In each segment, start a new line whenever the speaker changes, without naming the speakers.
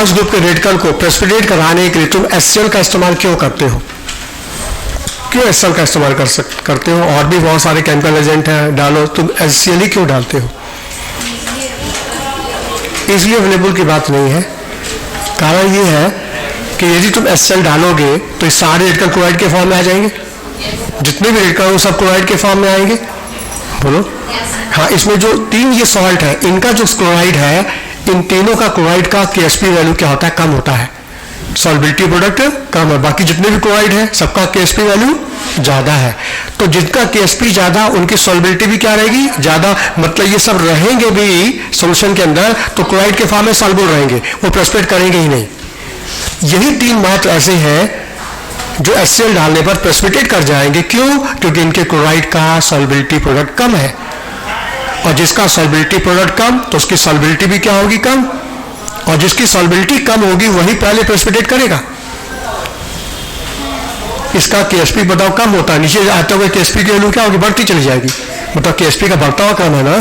First group के radical को precipitate कराने के लिए तुम HCl का इस्तेमाल क्यों करते हो? क्यों HCl का इस्तेमाल करते हो? और भी बहुत सारे केमिकल एजेंट हैं, डालो, तुम HCl ही क्यों डालते हो? इसलिए अवेलेबल की बात नहीं है। कारण ये है कि यदि तुम HCl डालोगे तो ये सारे रेडिकल क्लोराइड के फॉर्म में आ जाएंगे। जितने भी रेडिकल वो सब क्लोराइड के फॉर्म में आएंगे। बोलो हाँ। इसमें जो तीन ये सॉल्ट है, इनका जो क्लोराइड है, इन तीनों का क्लोराइड का KSP वैल्यू क्या होता है? कम होता है। सॉल्बिलिटी प्रोडक्ट कम है। बाकी जितने भी क्लोराइड है सबका KSP वैल्यू ज्यादा है। तो जिनका KSP ज्यादा उनकी सॉल्बिलिटी भी क्या रहेगी? ज्यादा। मतलब ये सब रहेंगे भी सॉल्यूशन के अंदर तो क्लोराइड के फॉर्म में सॉल्युबल रहेंगे, वो प्रेसिपिटेट करेंगे ही नहीं। यही तीन मात्र ऐसे हैं जो HCl डालने पर प्रेसिपिटेट कर जाएंगे। क्यों? क्योंकि इनके क्लोराइड का सॉल्बिलिटी प्रोडक्ट कम है, और जिसका सॉल्बिलिटी प्रोडक्ट कम तो उसकी सॉल्बिलिटी भी क्या होगी? कम। और जिसकी सॉल्बिलिटी कम होगी वही पहले प्रेसिपिटेट करेगा। इसका KSP बताओ कम होता है, नीचे आते हुए KSP की वैल्यू क्या होगी? बढ़ती चली जाएगी। मतलब KSP का बढ़ता हुआ कम है ना,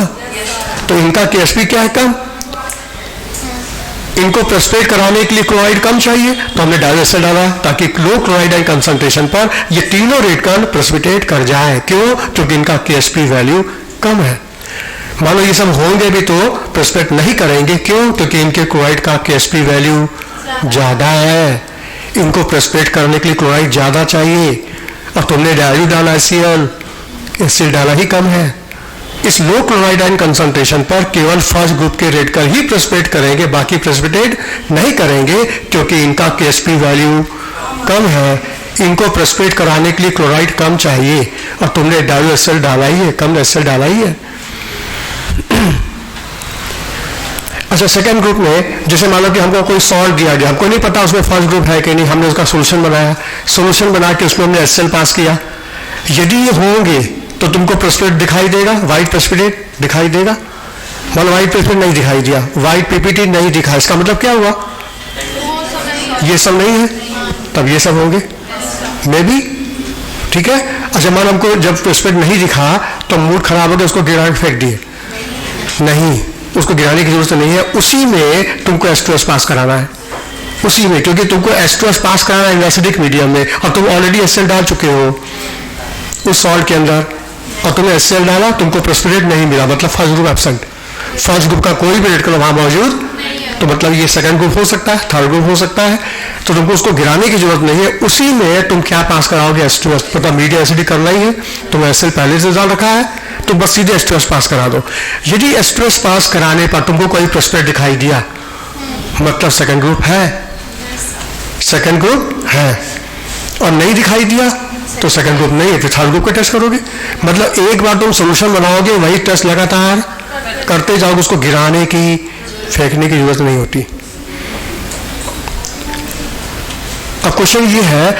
तो इनका KSP क्या है? कम। इनको प्रेसिपिटेट कराने के लिए क्लोराइड कम चाहिए तो हमने डाइऑक्साइड डाला ताकि लो क्लोराइड आयन कंसंट्रेशन पर ये तीनों रेडिकल प्रेसिपिटेट कर जाए। क्यों? क्योंकि इनका KSP वैल्यू कम है। मान लो ये सब होंगे भी तो प्रेसिपिटेट नहीं करेंगे। क्यों? क्योंकि इनके क्लोराइड का KSP वैल्यू ज्यादा है। इनको प्रेसिपिटेट करने के लिए क्लोराइड ज्यादा चाहिए, और तुमने डायल्यू डाला HCl डाला ही कम है। इस लो क्लोराइड आयन कंसंट्रेशन पर केवल फर्स्ट ग्रुप के रेडिकल ही प्रेसिपिटेट करेंगे, बाकी प्रेसिपिटेट नहीं करेंगे क्योंकि इनका KSP वैल्यू कम है। इनको प्रेसिपिटेट कराने के लिए क्लोराइड कम चाहिए, और तुमने डाइऑक्साइड डाला ही है, कम HCl डाला ही है। अच्छा, सेकेंड ग्रुप में जैसे मान लो कि हमको कोई सॉल्ट दिया गया, हमको नहीं पता उसमें फर्स्ट ग्रुप है कि नहीं, हमने उसका सोल्यूशन बनाया, सोल्यूशन बना के उसमें हमने HCl पास किया। यदि ये होंगे तो तुमको प्रेसिपिटेट दिखाई देगा, व्हाइट प्रेसिपिटेट दिखाई देगा। मान लो व्हाइट प्रेसिपिटेट नहीं दिखाई दिया, व्हाइट PPT नहीं दिखा, इसका मतलब क्या हुआ? ये सब नहीं है, तब ये सब होंगे मे बी। ठीक है। अच्छा, मान हमको जब प्रेसिपिटेट नहीं दिखा तो मूड खराब हो गया, उसको गिरा के फेंक दिए। नहीं, उसको गिराने की जरूरत नहीं है, उसी में तुमको H2S पास कराना है, उसी में, क्योंकि तुमको H2S पास कराना है एसिडिक मीडियम में, और तुम ऑलरेडी HCl डाल चुके हो उस सॉल्ट के अंदर, और तुमने HCl डाला, तुमको प्रेसिपिटेट नहीं मिला, मतलब first group absent. First group का कोई भी रेडिकल वहां मौजूद, तो मतलब ये सेकंड ग्रुप हो सकता है, थर्ड ग्रुप हो सकता है, तो तुमको उसको गिराने की जरूरत नहीं है, उसी में तुम क्या पास कराओगे? H2S। मतलब मीडियम एसिडिक करना ही है, तुम HCl पहले से डाल रखा है, तो बस सीधे H2S पास करा दो। यदि H2S पास कराने पर तुमको कोई प्रेसिपिटेट दिखाई दिया, मतलब सेकंड ग्रुप है, सेकंड ग्रुप है। और नहीं दिखाई दिया तो सेकंड ग्रुप नहीं है, फिर थर्ड ग्रुप का टेस्ट करोगे। मतलब एक बार तुम सोल्यूशन बनाओगे, वही टेस्ट लगातार करते जाओगे, उसको गिराने की, फेंकने की जरूरत नहीं होती। अब क्वेश्चन ये है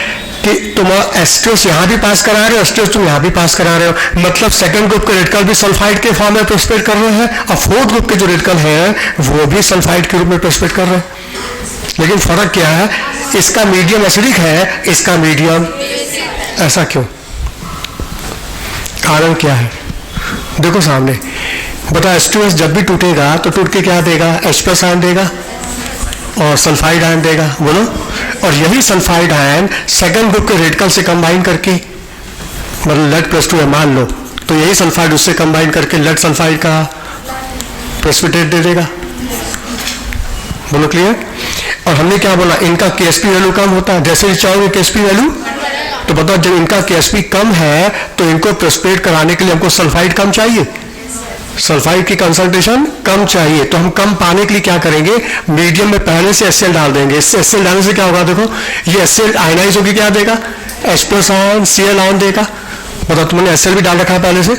कि तुम H2S यहां भी पास करा रहे हो, H2S तुम यहां भी पास करा रहे हो, मतलब सेकंड ग्रुप के रेडिकल भी सल्फाइड के फॉर्म में प्रेसिपिटेट कर रहे हैं, और फोर्थ ग्रुप के जो रेडिकल हैं वो भी सल्फाइड के रूप में प्रेसिपिटेट कर रहे हैं। लेकिन फर्क क्या है? इसका मीडियम एसिडिक है, इसका मीडियम। ऐसा क्यों? कारण क्या है? देखो सामने, बता, H2S जब भी टूटेगा तो टूट के क्या देगा? H+ आयन देगा और सल्फाइड आयन देगा। बोलो। और यही सल्फाइड आयन सेकंड ग्रुप के रेडिकल से कंबाइन करके, मतलब लेड+2 है मान लो, तो यही सल्फाइड उससे कंबाइन करके लेड सल्फाइड का प्रेसिपिटेट दे देगा। बोलो क्लियर? और हमने क्या बोला? इनका KSP वैल्यू कम होता है। जैसे ही चाहोगे KSP वैल्यू, तो बताओ जब इनका KSP कम है तो इनको प्रेसिपिटेट कराने के लिए हमको सल्फाइड कम चाहिए, सल्फाइड की कंसंट्रेशन कम चाहिए, तो हम कम पाने के लिए क्या करेंगे? मीडियम में पहले से HCl डाल देंगे। इससे HCl डालने से क्या होगा? देखो, ये HCl आयनाइज होगी, क्या देगा? H+ आयन, Cl आयन देगा। मतलब तुमने HCl भी डाल रखा है पहले से,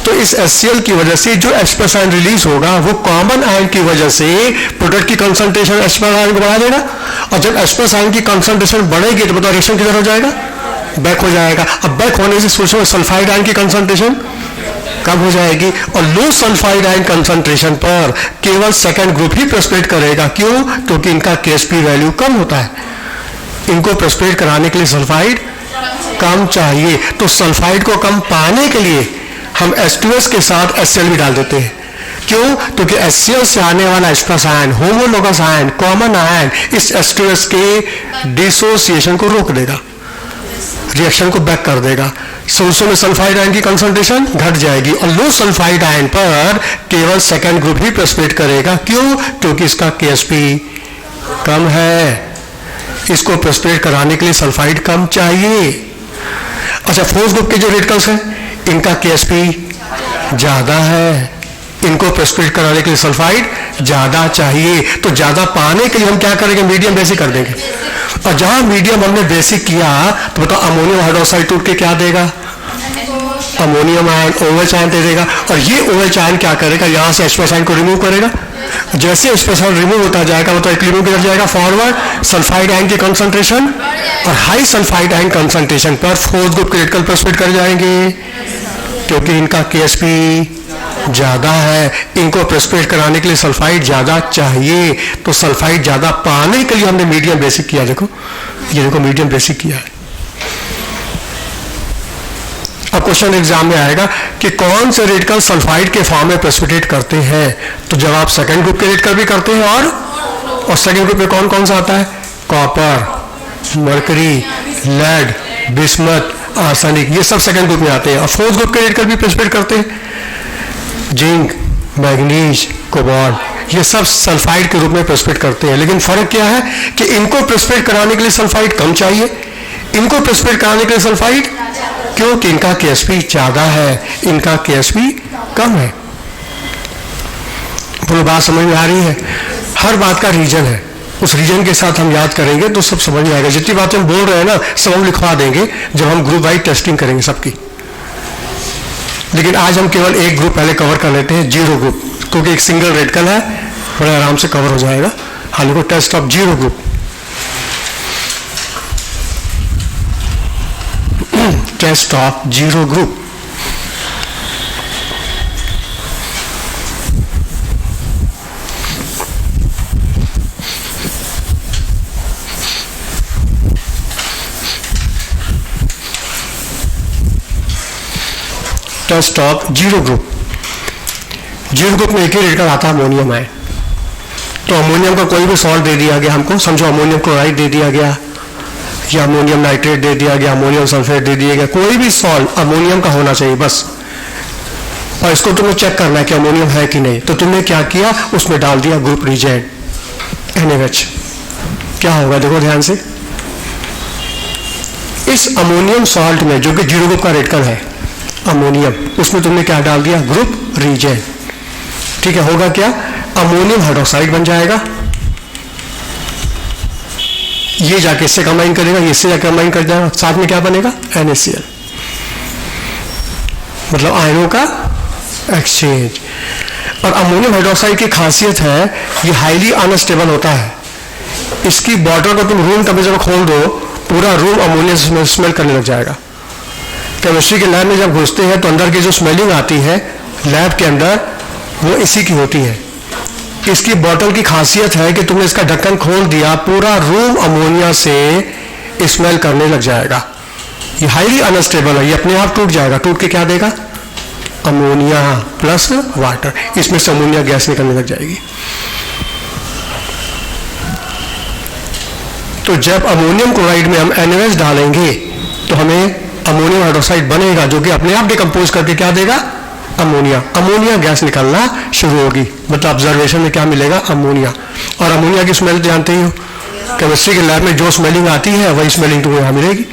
तो इस HCl की वजह से जो H+ आयन रिलीज होगा वो कॉमन आयन की वजह से प्रोडक्ट की कंसंट्रेशन H+ आयन को बढ़ा देगा, और जब H+ आयन की कंसंट्रेशन बढ़ेगी तो बताओ रिएक्शन किधर हो जाएगा? बैक हो जाएगा। अब बैक होने से सोचो सल्फाइड आयन की कंसंट्रेशन कम हो जाएगी, और लो सल्फाइड आयन कंसंट्रेशन पर केवल सेकंड ग्रुप ही प्रेसिपिटेट करेगा। क्यों? क्योंकि इनका KSP वैल्यू कम होता है। इनको प्रेसिपिटेट कराने के लिए सल्फाइड कम चाहिए, तो सल्फाइड को कम पाने के लिए हम H2S के साथ HCl भी डाल देते हैं। क्यों? क्योंकि HCl से आने वाला H+ ion, homologous ion, common ion इस H2S के डिसोसिएशन को रोक देगा, रिएक्शन को बैक कर देगा। सोल्यूशन में सल्फाइड आयन की कंसंट्रेशन घट जाएगी और लो सल्फाइड आयन पर केवल सेकेंड ग्रुप ही प्रेसिपिटेट करेगा। क्यों? क्योंकि इसका KSP कम है, इसको प्रेसिपिटेट कराने के लिए सल्फाइड कम चाहिए। अच्छा, फोर्थ ग्रुप के जो रेडिकल्स हैं इनका KSP ज्यादा है, इनको प्रेसिपिटेट कराने के लिए सल्फाइड ज्यादा चाहिए। तो ज्यादा पाने के लिए हम क्या करेंगे? मीडियम बेसिक कर देंगे। और जहां मीडियम हमने बेसिक किया तो बताओ अमोनियम हाइड्रोक्साइड टूट के क्या देगा? अमोनियम आयन, OH आयन दे देगा। और ये OH आयन क्या करेगा? यहां से H+ आयन को रिमूव करेगा। जैसे H+ आयन रिमूव होता जाएगा तो इक्विलिब्रियम किधर जाएगा? फॉरवर्ड। सल्फाइड आयन की कंसंट्रेशन और हाई सल्फाइड आयन कंसंट्रेशन पर फोर्थ ग्रुप के रेडिकल प्रेसिपिटेट कर जाएंगे, क्योंकि इनका KSP ज्यादा है, इनको प्रेसिपिटेट कराने के लिए सल्फाइड ज्यादा चाहिए। तो सल्फाइड ज्यादा पाने के लिए हमने मीडियम बेसिक किया। देखो ये देखो मीडियम बेसिक किया है। अब क्वेश्चन एग्जाम में आएगा कि कौन से रेडिकल सल्फाइड के फॉर्म में प्रेसिपिटेट करते हैं। तो जवाब सेकंड ग्रुप के रेडिकल भी करते हैं। और सेकंड ग्रुप में कौन कौन सा आता है? Copper, mercury, lead, bismuth, arsenic, ये सब सेकंड ग्रुप में आते हैं। और फोर्थ ग्रुप के रेडिकल भी प्रेसिपिटेट करते हैं, जिंक, मैग्नीज, कोबाल्ट, ये सब सल्फाइड के रूप में प्रेसिपिटेट करते हैं। लेकिन फर्क क्या है कि इनको प्रेसिपिटेट कराने के लिए सल्फाइड कम चाहिए, इनको प्रेसिपिटेट कराने के लिए सल्फाइड, क्योंकि इनका KSP ज्यादा है, इनका KSP कम है। बोलो बात समझ में आ रही है? हर बात का रीजन है, उस रीजन के साथ हम याद करेंगे तो सब समझ में आएगा। जितनी बातें हम बोल रहे हैं ना सब हम लिखवा देंगे जब हम ग्रुप वाइज टेस्टिंग करेंगे सबकी। लेकिन आज हम केवल एक ग्रुप पहले कवर कर लेते हैं, जीरो ग्रुप, क्योंकि एक सिंगल रेडिकल है, बड़े आराम से कवर हो जाएगा। हालांकि test of zero group, test of zero group. Test of zero group. Zero group में एक ही रेडिकल आता है, अमोनियम है। तो अमोनियम का कोई भी सॉल्ट दे दिया गया हमको, समझो अमोनियम क्लोराइड दे दिया गया या अमोनियम नाइट्रेट दे दिया गया, अमोनियम सल्फेट दे दिया गया, कोई भी सॉल्ट अमोनियम का होना चाहिए बस। और इसको तुम्हें चेक करना है कि अमोनियम है कि नहीं। तो तुमने क्या किया? उसमें डाल दिया ग्रुप रीजेंट NaOH। क्या होगा देखो ध्यान से, इस अमोनियम सॉल्ट में जो कि जीरो ग्रुप का रेडिकल है अमोनियम, उसमें तुमने क्या डाल दिया? Group reagent. ठीक है, होगा क्या? अमोनियम हाइड्रोक्साइड बन जाएगा, ये जाके इससे कंबाइन करेगा, ये इससे जाके कंबाइन कर जाएगा, साथ में क्या बनेगा? NaCl, मतलब आयनों का एक्सचेंज। और अमोनियम हाइड्रोक्साइड की खासियत है ये हाईली अनस्टेबल होता है। इसकी बॉटल को तुम रूम टेम्परेचर खोल दो, पूरा रूम अमोनिया स्मेल करने लग जाएगा। केमिस्ट्री के लैब में जब घुसते हैं तो अंदर की जो स्मेलिंग आती है लैब के अंदर, वो इसी की होती है। इसकी बॉटल की खासियत है कि तुमने इसका ढक्कन खोल दिया, पूरा रूम अमोनिया से स्मेल करने लग जाएगा। ये हाईली अनस्टेबल है, ये अपने आप टूट जाएगा। टूट के क्या देगा? अमोनिया प्लस वाटर, इसमें से अमोनिया गैस निकलने लग जाएगी। तो जब अमोनियम क्लोराइड में हम NaOH डालेंगे तो हमें अमोनियम हाइड्रोक्साइड बनेगा, जो कि अपने आप डिकम्पोज करके क्या देगा? अमोनिया। अमोनिया गैस निकलना शुरू होगी, मतलब ऑब्जर्वेशन में क्या मिलेगा? अमोनिया। और अमोनिया की स्मेल जानते ही हो, केमिस्ट्री के लैब में जो स्मेलिंग आती है वही स्मेलिंग तुम्हें यहाँ मिलेगी।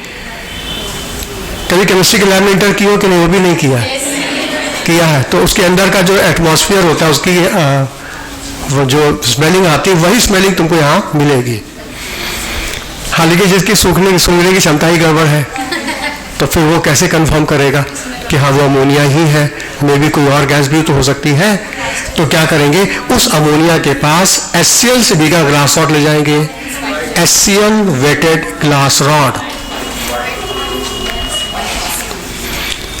कभी केमिस्ट्री के लैब में इंटर किया हो कि नहीं? वो भी नहीं किया है? किया है। तो उसके अंदर का जो एटमॉस्फेयर होता है उसकी वो जो स्मेलिंग आती है वही स्मेलिंग तुमको यहाँ मिलेगी। हालांकि जिसकी सूंघने की क्षमता ही गड़बड़ है तो फिर वो कैसे कंफर्म करेगा कि हाँ वो अमोनिया ही है? मे भी कोई और गैस भी तो हो सकती है। तो क्या करेंगे? उस अमोनिया के पास HCl से भीगा ग्लास रॉड ले जाएंगे, HCl wetted glass rod.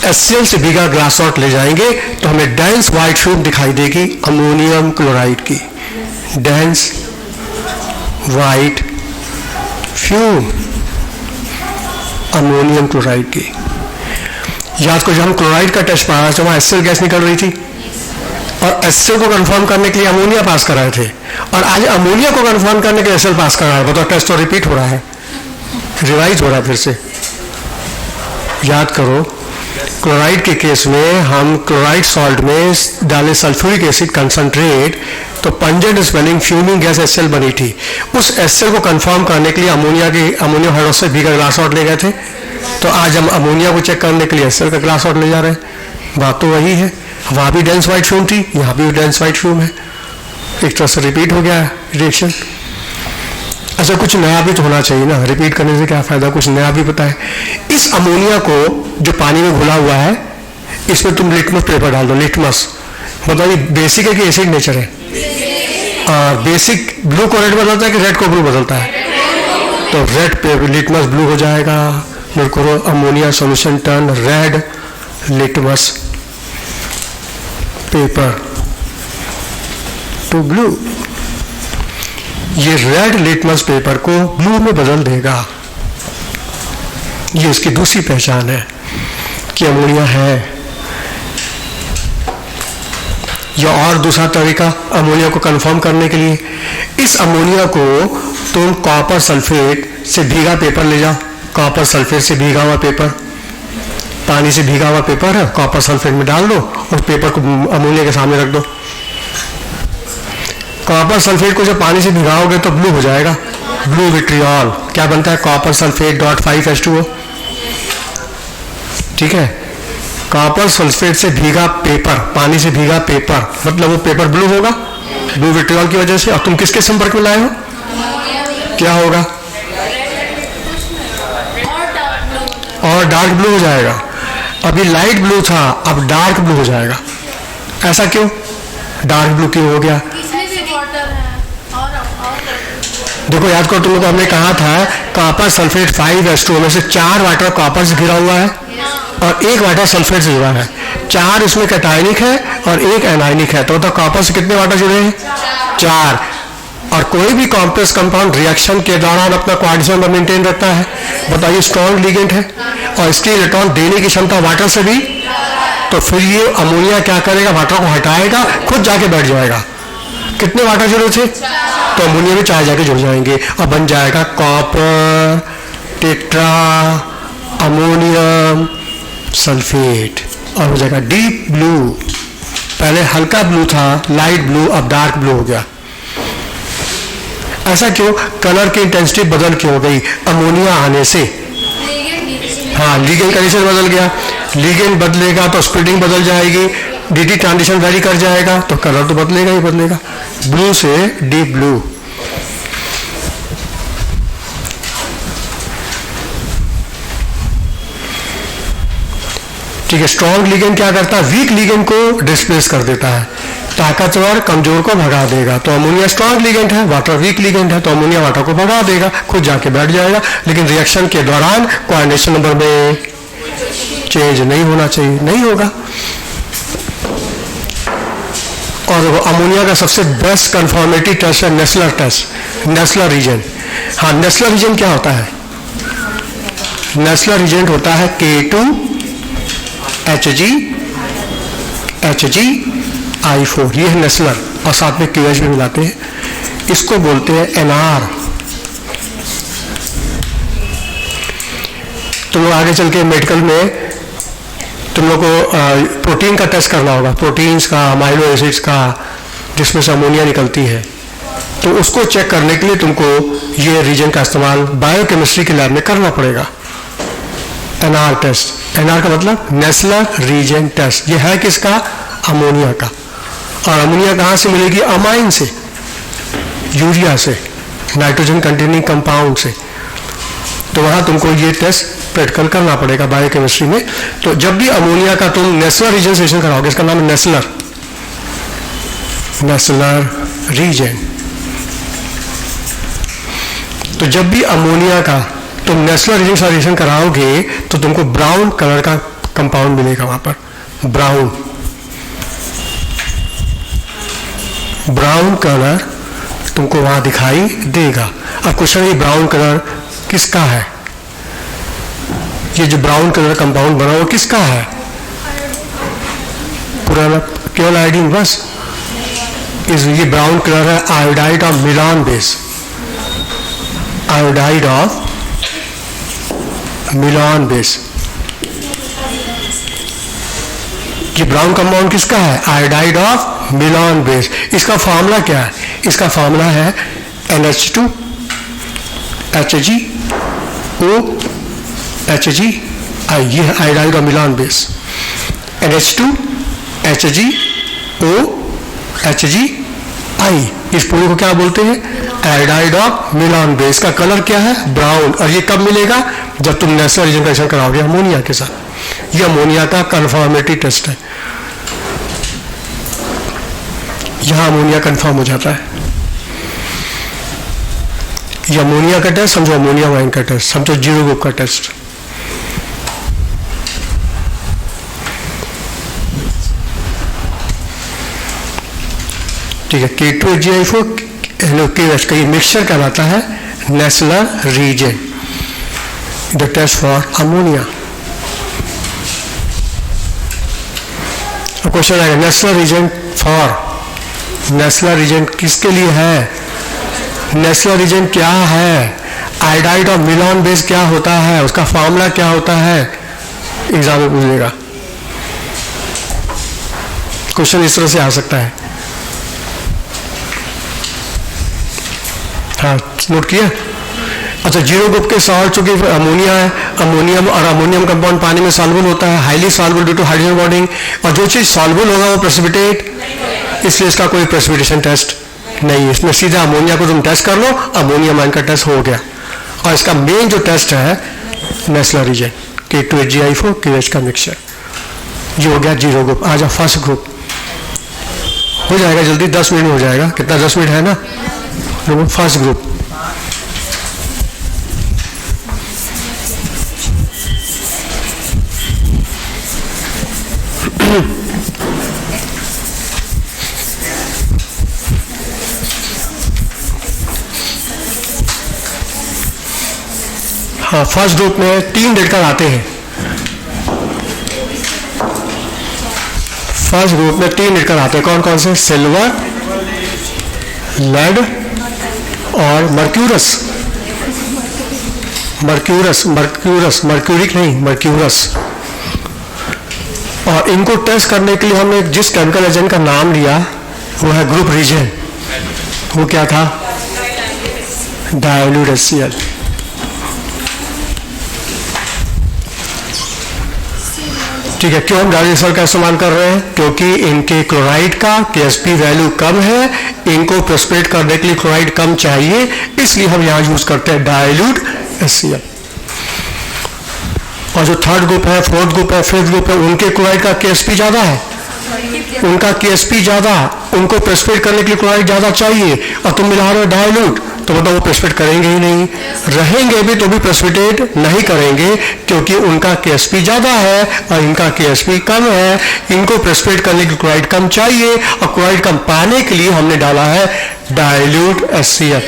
HCl से भीगा ग्लास रॉड ले जाएंगे तो हमें डेंस व्हाइट फ्यूम दिखाई देगी अमोनियम क्लोराइड की, dense white fume ammonium chloride की। याद को जब हम क्लोराइड का टेस्ट पढ़ा तो वहां HCl गैस निकल रही थी और एसएल को कंफर्म करने के लिए अमोनिया पास कराए थे, और आज अमोनिया को कंफर्म करने के लिए एसएल पास करा है। बताओ, टेस्ट तो रिपीट हो रहा है, रिवाइज हो रहा है फिर से। याद करो, क्लोराइड के केस में हम क्लोराइड सॉल्ट में डाले सल्फ्यूरिक एसिड कंसंट्रेट, तो pungent smelling fuming gas SL बनी थी। उस एसएल को कंफर्म करने के लिए अमोनिया हाइड्रोक्साइड से भीगा ग्लास आउट ले गए थे। तो आज हम अमोनिया को चेक करने के लिए एसएल का ग्लास आउट ले जा रहे हैं। बात तो वही है, वहाँ भी डेंस वाइट फ्यूम थी, यहाँ भी डेंस वाइट फ्यूम है, एक तरह से रिपीट हो गया है रिएक्शन। अच्छा, कुछ नया भी तो होना चाहिए ना, रिपीट करने से क्या फायदा, कुछ नया भी पता है। इस अमोनिया को जो पानी में घुला हुआ है, इसमें तुम लिटमस पेपर डाल दो। लिटमस मतलब ये बेसिक है कि एसिड नेचर है? और बेसिक ब्लू को रेड बदलता है कि रेड को ब्लू बदलता है? तो रेड पे लिटमस ब्लू हो जाएगा। नोट करो, ammonia solution turn red, litmus paper two blue. ये रेड लिटमस पेपर को ब्लू में बदल देगा। ये इसकी दूसरी पहचान है कि अमोनिया है। या और दूसरा तरीका अमोनिया को कंफर्म करने के लिए, इस अमोनिया को तुम कॉपर सल्फेट से भीगा पेपर ले जाओ। कॉपर सल्फेट से भीगा हुआ पेपर, पानी से भीगा हुआ पेपर है, कॉपर सल्फेट में डाल दो और पेपर को अमोनिया के सामने रख दो। कॉपर सल्फेट को जब पानी से भिगाओगे तो ब्लू हो जाएगा, ब्लू विट्रियॉल। क्या बनता है? Copper sulphate .5H2O। ठीक है, कॉपर सल्फेट से भीगा पेपर, पानी से भीगा पेपर, मतलब वो पेपर ब्लू होगा, ब्लू विट्रियॉल की वजह से। और तुम किसके संपर्क में लाए हो? क्या होगा? और डार्क ब्लू हो जाएगा। अभी लाइट ब्लू था, अब डार्क ब्लू हो जाएगा। ऐसा क्यों? डार्क ब्लू क्यों हो गया? देखो, याद करो, तुम लोग हमने कहा था कॉपर सल्फेट 5H2O में से 4 वाटर कॉपर से घिरा हुआ है और 1 वाटर सल्फेट से जुड़ा है। 4 इसमें कैटायनिक है और 1 एनायनिक है। तो कॉपर से कितने वाटर जुड़े हैं? 4। और कोई भी कॉम्प्लेक्स कंपाउंड रिएक्शन के दौरान अपना क्वाड्रेचर नंबर मेंटेन रखता है। बताइए, स्ट्रॉन्ग लिगेंड है और इसकी इलेक्ट्रॉन देने की क्षमता वाटर से भी। तो फिर ये अमोनिया क्या करेगा? वाटर को हटाएगा, खुद जाके बैठ जाएगा। कितने वाटर जुड़े थे? तो अमोनिया में 4 जाके जुड़ जाएंगे और बन जाएगा कॉपर टेट्रा अमोनियम सल्फेट और हो जाएगा डीप ब्लू। पहले हल्का ब्लू था, लाइट ब्लू, अब डार्क ब्लू हो गया। ऐसा क्यों? कलर की इंटेंसिटी बदल क्यों गई? अमोनिया आने से। हाँ, लीगेंड कंडीशन बदल गया। लीगेंड बदलेगा तो स्प्लिटिंग बदल जाएगी, डीटी ट्रांजिशन वेरी कर जाएगा, तो कलर तो बदलेगा ही बदलेगा, ब्लू से डीप ब्लू। ठीक है, स्ट्रॉन्ग लिगेंड क्या करता है? वीक लिगेंड को डिस्प्लेस कर देता है, ताकतवर कमजोर को भगा देगा। तो अमोनिया स्ट्रॉन्ग लिगेंड है, वाटर वीक लिगेंड है, तो अमोनिया वाटर को भगा देगा, खुद जाके बैठ जाएगा। लेकिन रिएक्शन के दौरान कोऑर्डिनेशन नंबर में चेंज नहीं होना चाहिए, नहीं होगा। और अमोनिया का सबसे बेस्ट कंफर्मेटिव टेस्ट है नेस्लर टेस्ट, नेस्लर रीजन। हाँ, नेस्लर रीजन क्या होता है? नेस्लर रीजन होता है K2HgI4, ये है नेस्लर, और साथ में QH भी मिलाते हैं। इसको बोलते हैं NR। तुम लोग आगे चल के मेडिकल में तुम लोग को प्रोटीन का टेस्ट करना होगा, प्रोटीन्स का, अमाइनो एसिड्स का, जिसमें से अमोनिया निकलती है। तो उसको चेक करने के लिए तुमको ये रीजन का इस्तेमाल बायोकेमिस्ट्री के लैब में करना पड़ेगा। NR टेस्ट, NR का मतलब नेस्लर रीजन टेस्ट। ये है किसका? अमोनिया का। और अमोनिया कहाँ से मिलेगी? अमाइन से, यूरिया से, नाइट्रोजन कंटेनिंग कंपाउंड से। तो वहाँ तुमको ये टेस्ट प्रैक्टिकल करना पड़ेगा बायोकेमिस्ट्री में। तो जब भी अमोनिया का तुम नेस्लर रीजन सेशन कराओगे, इसका नाम है नेस्लर रीजन। तो जब भी अमोनिया का तुम नेस्लर रीजन सेशन कराओगे तो तुमको ब्राउन कलर का कंपाउंड मिलेगा वहां पर, ब्राउन कलर तुमको वहां दिखाई देगा। अब क्वेश्चन, ये ब्राउन कलर किसका है? ये जो ब्राउन कलर कंपाउंड बना वो किसका है? पुराना केवल आयोडीन, बस इस ये ब्राउन कलर है iodide of Milan base, iodide of Milan base. ये ब्राउन कंपाउंड किसका है? Iodide of Milan base. इसका फार्मूला क्या है? इसका फार्मूला है NH2 HgO HgI। ये है iodide of Milan base, NH2 HgO HgI। इस पूरे को क्या बोलते हैं? Iodide of Milan base. का कलर क्या है? ब्राउन। और ये कब मिलेगा? जब तुम नेशनल रीजन रिएक्शन कराओगे अमोनिया के साथ। ये अमोनिया का कन्फर्मेटरी टेस्ट है। यहां अमोनिया कंफर्म हो जाता है। ये अमोनिया का टेस्ट समझो, अमोनिया वाइन का टेस्ट समझो, जीरो ग्रुप का टेस्ट। ठीक है, K2HgI4 KOH का ये मिक्सचर कहलाता है Nessler reagent, the test for ammonia. Question आएगा Nessler reagent for, Nessler reagent किसके लिए है? नेस्लर रीजन क्या है? आयोडाइड ऑफ मिलान बेस क्या होता है? उसका फॉर्मूला क्या होता है? एग्जाम में पूछेगा। क्वेश्चन इस तरह से आ सकता है। हाँ, नोट किया? अच्छा, जीरो ग्रुप के सॉल्ट चूंकि अमोनिया है, अमोनियम और अमोनियम कंपाउंड पानी में सॉल्युबल होता है, highly soluble due to hydrogen bonding. और जो चीज सॉल्युबल होगा वो प्रेसिपिटेट, इसलिए इसका कोई प्रेसिपिटेशन टेस्ट नहीं है। इसमें सीधा अमोनिया को तुम टेस्ट कर लो, अमोनियम आयन का टेस्ट हो गया। और इसका मेन जो टेस्ट है नेस्लर रीजन, K2HgI4 KOH का मिक्सचर, ये हो गया जीरो ग्रुप। आ जाओ फर्स्ट ग्रुप, हो जाएगा जल्दी, 10 मिनट में हो जाएगा। कितना? 10 मिनट है ना। फर्स्ट ग्रुप, हाँ, फर्स्ट ग्रुप में 3 रेडकल आते हैं। फर्स्ट ग्रुप में 3 रेडकल आते हैं। कौन कौन से? सिल्वर, लेड और मर्क्यूरस। मर्क्यूरस, मर्क्यूरस, मर्क्यूरिक नहीं, मर्क्यूरस। और इनको टेस्ट करने के लिए हमने जिस केमिकल एजेंट का नाम लिया वो है ग्रुप रीजन। वो क्या था? Dilute HCl। ठीक है, क्यों हम डाइल्यूट HCl का इस्तेमाल कर रहे हैं? क्योंकि इनके क्लोराइड का KSP वैल्यू कम है, इनको प्रेसिपिटेट करने के लिए क्लोराइड कम चाहिए, इसलिए हम यहां यूज करते हैं डाइल्यूट HCl। और जो थर्ड ग्रुप है, फोर्थ ग्रुप है, फिफ्थ ग्रुप है, उनके क्लोराइड का KSP ज्यादा है, उनका KSP ज्यादा, उनको प्रेसिपिटेट करने के लिए क्लोराइड ज्यादा चाहिए, और तुम मिला रहे हो डाइल्यूट, तो बताओ वो प्रेसिपिटेट करेंगे ही नहीं। रहेंगे भी तो भी प्रेसिपिटेट नहीं करेंगे, क्योंकि उनका KSP ज्यादा है और इनका KSP कम है। इनको प्रेसिपिटेट करने की क्लोराइड कम चाहिए, और क्लोराइड कम पाने के लिए हमने डाला है डाइल्यूट HCl।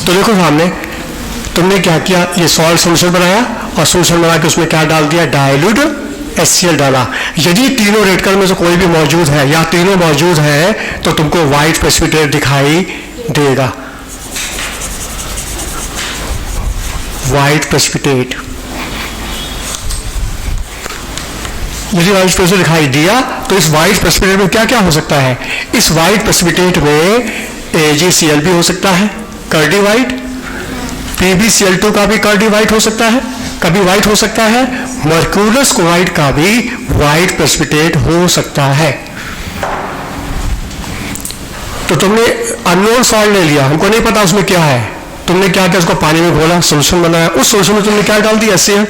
तो देखो सामने, तुमने क्या किया? ये सॉल्ट सोल्यूशन बनाया, और सोल्यूशन बना के उसमें क्या डाल दिया? डाइल्यूट HCl डाला। यदि तीनों रेडकल में से कोई भी मौजूद है या तीनों मौजूद है तो तुमको व्हाइट प्रेसिपिटेट दिखाई देगा, व्हाइट प्रेसिपिटेट। यदि व्हाइट प्रेसिपिटेट दिखाई दिया तो इस व्हाइट प्रेसिपिटेट में क्या क्या हो सकता है? इस व्हाइट प्रेसिपिटेट में AgCl भी हो सकता है, कर्डी व्हाइट, PbCl2 का भी कर्डी व्हाइट हो सकता है, कभी व्हाइट हो सकता है, मर्क्यूरस क्लोराइड का भी व्हाइट प्रेसिपिटेट हो सकता है। तो तुमने अननोन सॉल्ट ले लिया, हमको नहीं पता उसमें क्या है, तुमने क्या किया? उसको पानी में घोला, सोल्यूशन बनाया, उस सोल्यूशन में तुमने क्या डाल दिया? HCl।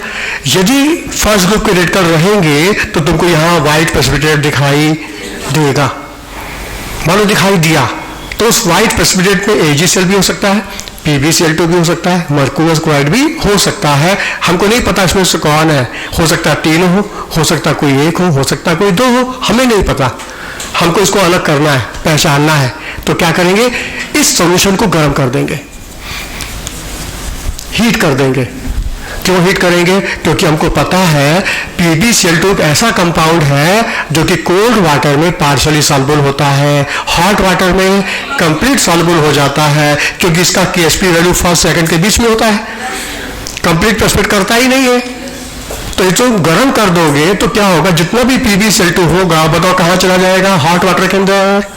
यदि फर्स्ट ग्रुप के रेडकल रहेंगे तो तुमको यहां व्हाइट प्रेसिपिटेट दिखाई देगा। मानो दिखाई दिया तो उस व्हाइट प्रेसिपिटेट में AgCl भी हो सकता है, PbCl2 भी हो सकता है, मर्क्यूरस क्लोराइड भी हो सकता है। हमको नहीं पता इसमें से कौन है, हो सकता है तीनों हो सकता है कोई एक हो सकता है कोई दो हो, हमें नहीं पता। हमको इसको अलग करना है, पहचानना है। तो क्या करेंगे? इस सॉल्यूशन को गर्म कर देंगे, हीट कर देंगे, क्यों हीट करेंगे? क्योंकि हमको पता है PbCl2 एक ऐसा कंपाउंड है जो कि कोल्ड वाटर में पार्शियली सॉल्युबल होता है, हॉट वाटर में कंप्लीट सॉल्युबल हो जाता है, क्योंकि इसका Ksp वैल्यू फर्स्ट सेकंड के बीच में होता है, कंप्लीट प्रेसिपिटेट करता ही नहीं है। तो ये जो गर्म कर दोगे तो क्या होगा, जितना भी PbCl2 होगा बताओ कहाँ चला जाएगा? हॉट वाटर के अंदर।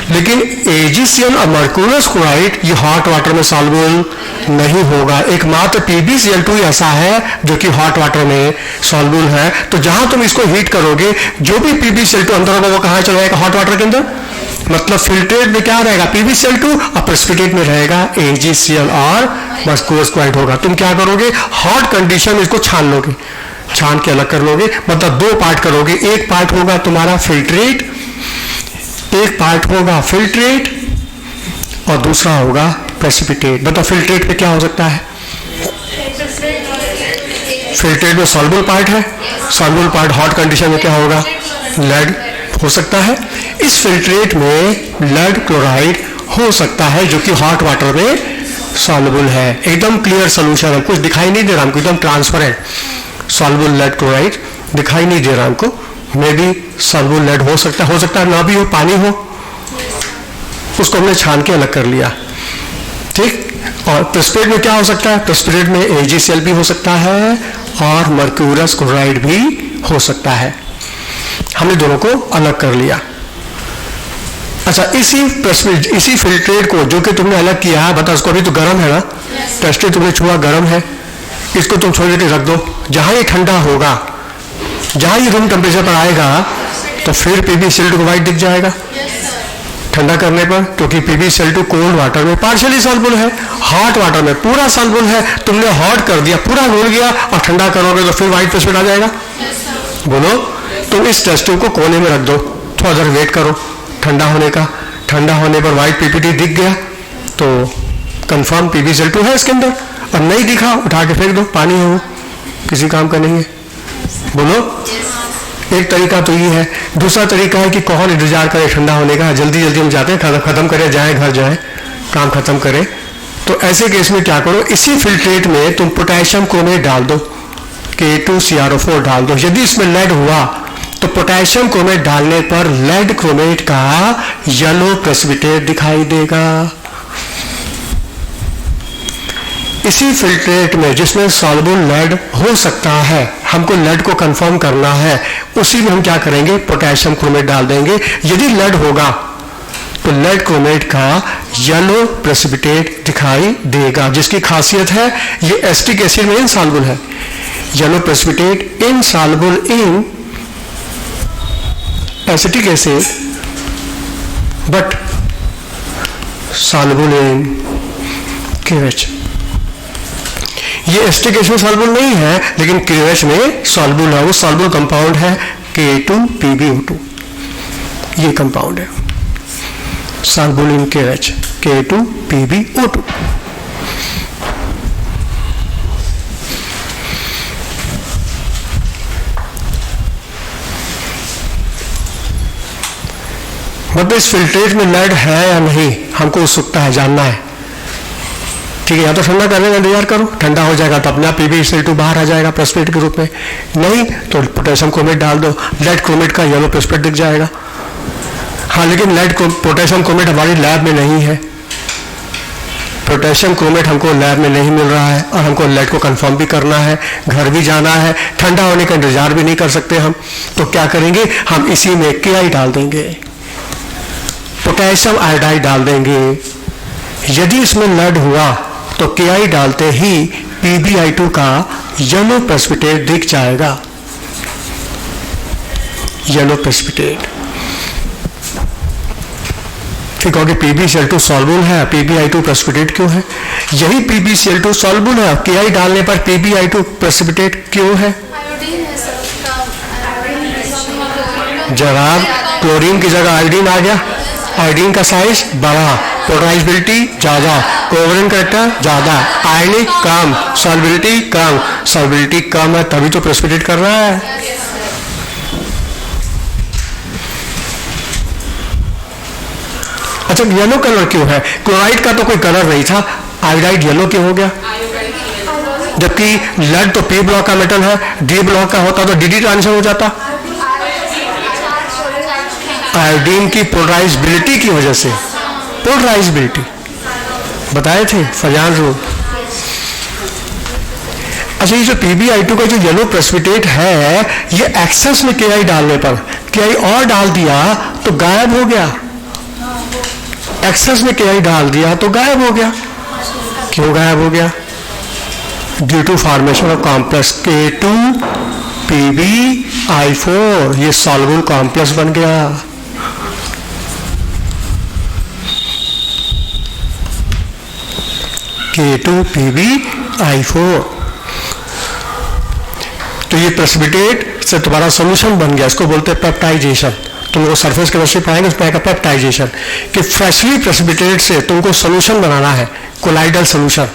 लेकिन AgCl और मर्क्यूरस क्लोराइड ये हॉट वाटर में सॉल्युबल नहीं होगा। एकमात्र PbCl2 ऐसा है जो कि हॉट वाटर में सॉल्युबल है। तो जहां तुम इसको हीट करोगे जो भी PbCl2 अंदर होगा वो कहाँ चला जाएगा? हॉट वाटर के अंदर। मतलब फिल्ट्रेट में क्या रहेगा? PbCl2 और प्रेसिपिटेट में रहेगा AgCl और मर्क्यूरस क्लोराइड होगा। तुम क्या करोगे? हॉट कंडीशन में इसको छान लोगे, छान के अलग कर लोगे, मतलब दो पार्ट करोगे। एक पार्ट होगा तुम्हारा फिल्ट्रेट, एक पार्ट होगा फिल्ट्रेट और दूसरा होगा प्रेसिपिटेट। बताओ फिल्ट्रेट पे क्या हो सकता है? फिल्ट्रेट में सॉल्युबल पार्ट है, सॉल्युबल पार्ट हॉट कंडीशन में क्या होगा? लेड हो सकता है। इस फिल्ट्रेट में लेड क्लोराइड हो सकता है जो कि हॉट वाटर में सॉल्युबल है। एकदम क्लियर सोल्यूशन है, कुछ दिखाई नहीं दे रहा हमको, एकदम ट्रांसपेरेंट सॉल्युबल लेड क्लोराइड दिखाई नहीं दे रहा हमको। मे भी सॉल्युबल लेड हो सकता है ना भी हो, पानी हो, उसको हमने छान के अलग कर लिया, ठीक। और प्रेसिपिटेट में क्या हो सकता है? प्रेसिपिटेट में AgCl भी हो सकता है और मर्क्यूरस क्लोराइड भी हो सकता है। हमने दोनों को अलग कर लिया। अच्छा, इसी फिल्ट्रेट को जो कि तुमने अलग किया है, बता उसको, अभी तो गर्म है ना, टेस्टेड तुमने छुआ गर्म है, इसको तुम छोड़ के रख दो। जहां ये ठंडा होगा, जहां ये रूम टेम्परेचर पर आएगा तो फिर PbCl2 वाइट दिख जाएगा ठंडा करने पर, क्योंकि PbCl2 कोल्ड वाटर में पार्शियली सॉल्युबल है, हॉट वाटर में पूरा सॉल्युबल है। तुमने हॉट कर दिया, पूरा घुल गया, और ठंडा करोगे तो फिर व्हाइट प्रेसिपिटेट आ जाएगा। बोलो, तुम इस टेस्ट को कोने में रख दो, थोड़ा देर वेट करो ठंडा होने का। ठंडा होने पर व्हाइट PPT दिख गया तो कंफर्म PbCl2 है इसके अंदर, और नहीं दिखा उठा के फेंक दो, पानी है वो, किसी काम का नहीं है। बोलो, एक तरीका तो ये है। दूसरा तरीका है कि कौन इंतजार करे ठंडा होने का, जल्दी जल्दी हम जाते हैं, खत्म करें, जाए घर जाए, काम खत्म करें। तो ऐसे केस में क्या करो, इसी फिल्ट्रेट में तुम पोटेशियम क्रोमेट डाल दो, K2CrO4 डाल दो। यदि इसमें लेड हुआ तो पोटेशियम क्रोमेट डालने पर लेड क्रोमेट का येलो प्रेसिपिटेट दिखाई देगा। इसी फिल्ट्रेट में जिसमें सॉल्युबल लेड हो सकता है, हमको लेड को कंफर्म करना है, उसी में हम क्या करेंगे? पोटेशियम क्रोमेट डाल देंगे। यदि लेड होगा तो लेड क्रोमेट का येलो प्रेसिपिटेट दिखाई देगा, जिसकी खासियत है ये एसिटिक एसिड में इनसॉल्युबल है। Yellow precipitate insoluble in acetic acid but soluble in KOH। ये एसिटिक एसिड में सॉल्युबल नहीं है, लेकिन KOH में सॉल्युबल है। वो सॉल्युबल कंपाउंड है K2PbO2, ये कंपाउंड है सॉल्युबल इन KOH, K2PbO2। मतलब इस फिल्ट्रेट में लेड है या नहीं हमको उत्सुकता है, जानना है, ठीक है। या तो ठंडा करने का इंतजार करो, ठंडा हो जाएगा तो अपना PbCl2 बाहर आ जाएगा प्रेसिपिटेट के रूप में, नहीं तो पोटेशियम क्रोमेट डाल दो, लेड क्रोमेट का येलो प्रेसिपिटेट दिख जाएगा। हाँ, लेकिन लेड पोटेशियम क्रोमेट हमारी लैब में नहीं है, पोटेशियम क्रोमेट हमको लैब में नहीं मिल रहा है, और हमको लेड को कंफर्म भी करना है, घर भी जाना है, ठंडा होने का इंतजार भी नहीं कर सकते हम। तो क्या करेंगे, हम इसी में KI डाल देंगे, पोटेशियम आयोडाइड डाल देंगे। यदि इसमें लेड हुआ तो KI डालते ही PbI2 का येलो प्रेसिपिटेट दिख जाएगा, येलो प्रेसिपिटेट। ठीक होगी, PbCl2 सॉल्युबल है, PbI2 प्रेसिपिटेट क्यों है? यही PbCl2 सॉल्युबल है, KI डालने पर PbI2 प्रेसिपिटेट क्यों है? जवाब, क्लोरीन की जगह आयोडीन आ गया, आयोडीन का साइज बड़ा, पोटेंशियलिटी ज्यादा, कोवलेंट कैरेक्टर ज्यादा, आयनिक कम, सॉल्युबिलिटी कम, सॉल्युबिलिटी कम है तभी तो प्रेसिपिटेट कर रहा है। अच्छा, येलो कलर क्यों है? क्लोराइड का तो कोई कलर नहीं था, आयोडाइड येलो क्यों हो गया? जबकि लेड तो पी ब्लॉक का मेटल है, डी ब्लॉक का होता तो डी ट्रांजिशन हो जाता। आयोडीन की पोलराइजेबिलिटी की वजह से, पोलराइजेबिलिटी बताए थे फरजान रूल। अच्छा, ये जो PbI2 का जो येलो प्रेसिपिटेट है, ये एक्सेस में Ki डालने पर, Ki और डाल दिया तो गायब हो गया, एक्सेस में Ki डाल दिया तो गायब हो गया। क्यों गायब हो गया? Due to formation of complex K2PbI4, ये सॉल्युबल कॉम्प्लेक्स बन गया। K2PbI4, तो ये प्रेसिपिटेट से तुम्हारा सॉल्यूशन बन गया, इसको बोलते हैं पेप्टाइजेशन। तुम लोग सरफेस केमिस्ट्री पढ़ाएंगे, उसमें आएगा पेप्टाइजेशन, कि फ्रेशली प्रेसिपिटेट से तुमको सॉल्यूशन बनाना है, colloidal solution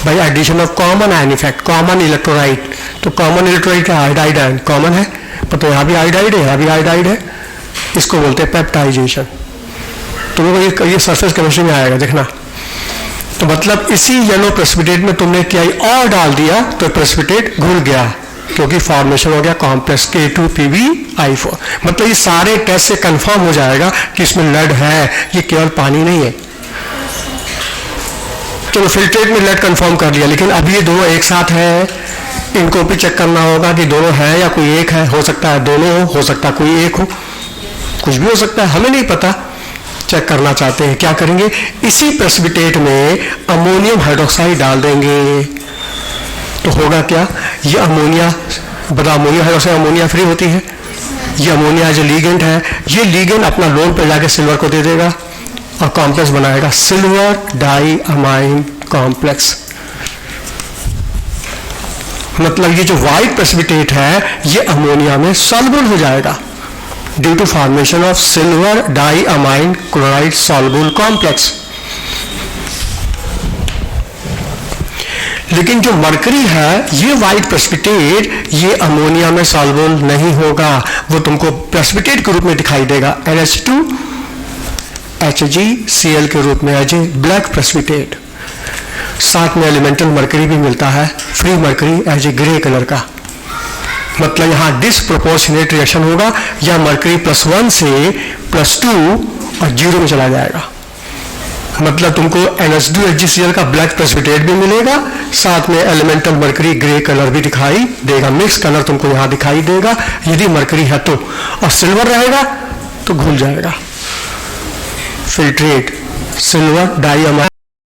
by addition of common ion effect, common electrolyte. तो कॉमन इलेक्ट्रोलाइट का आयोडाइड आयन कॉमन है, तो यहाँ भी आयोडाइड है, यहाँ भी आयोडाइड है, इसको बोलते हैं पेप्टाइजेशन। तुम लोग ये सरफेस केमिस्ट्री में आएगा, देखना। तो मतलब इसी येलो प्रेसिपिटेट में तुमने Ki और डाल दिया तो प्रेसिपिटेट घुल गया, क्योंकि फॉर्मेशन हो गया कॉम्प्लेक्स K2PbI4। मतलब ये सारे टेस्ट से कंफर्म हो जाएगा कि इसमें लेड है, ये केवल पानी नहीं है। चलो फिल्ट्रेट में लेड कंफर्म कर लिया, लेकिन अब ये दोनों एक साथ है, इनको भी चेक करना होगा कि दोनों है या कोई एक है। हो सकता है दोनों हो सकता है कोई एक हो, कुछ भी हो सकता है, हमें नहीं पता। चेक करना चाहते हैं, क्या करेंगे? इसी प्रेसिपिटेट में अमोनियम हाइड्रोक्साइड डाल देंगे, तो होगा क्या? ये अमोनिया, बता, अमोनिया हाइड्रोक्साइड अमोनिया फ्री होती है, ये अमोनिया जो लीगेंट है, ये लीगेंट अपना लोन पे जाके सिल्वर को दे देगा और कॉम्प्लेक्स बनाएगा, सिल्वर डाई अमाइन कॉम्प्लेक्स। मतलब ये जो व्हाइट प्रेसिपिटेट है, ये अमोनिया में सॉल्युबल हो जाएगा due to formation of silver di amine chloride soluble complex. लेकिन जो मरकरी है, ये व्हाइट प्रेसिपिटेट, ये अमोनिया में सॉल्युबल नहीं होगा, वो तुमको प्रेसिपिटेट के रूप में दिखाई देगा, NH2HgCl के रूप में एज ए ब्लैक प्रेसिपिटेट। साथ में एलिमेंटल मरकरी भी मिलता है, free mercury as a grey colour का। मतलब यहाँ डिसप्रोपोर्शनेट रिएक्शन होगा, या मरकरी +1 से +2 और 0 में चला जाएगा। मतलब तुमको NH2HgCl का ब्लैक प्रेसिपिटेट भी मिलेगा, साथ में एलिमेंटल मरकरी ग्रे कलर भी दिखाई देगा, मिक्स कलर तुमको यहाँ दिखाई देगा यदि मरकरी है तो। और सिल्वर रहेगा तो घुल जाएगा। Filtrate silver di amine